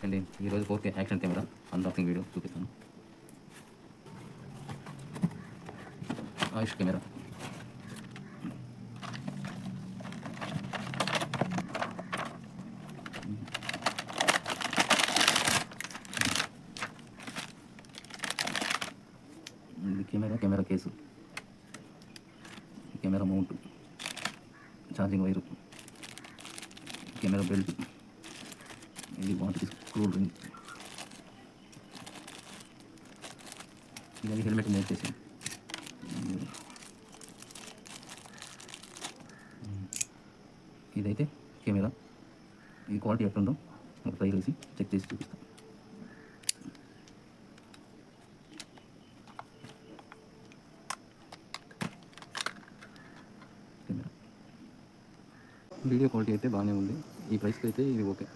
అండి ఈరోజు 4K action camera unboxing video చూపిస్తాను. ఆయుష్ కెమెరా. ఇది camera case, camera mount, charging wire, camera belt, ఇది వాటికి స్క్రూ రింగ్, ఇది హెల్మెట్ మౌంట్ చేసి, ఇదైతే కెమెరా. ఈ క్వాలిటీ ఎట్లుందో ఒక ట్రై వేసి చెక్ చేసి చూపిస్తాను. కెమెరా వీడియో క్వాలిటీ అయితే బాగానే ఉంది. ఈ ప్రైస్కి అయితే ఇది ఓకే.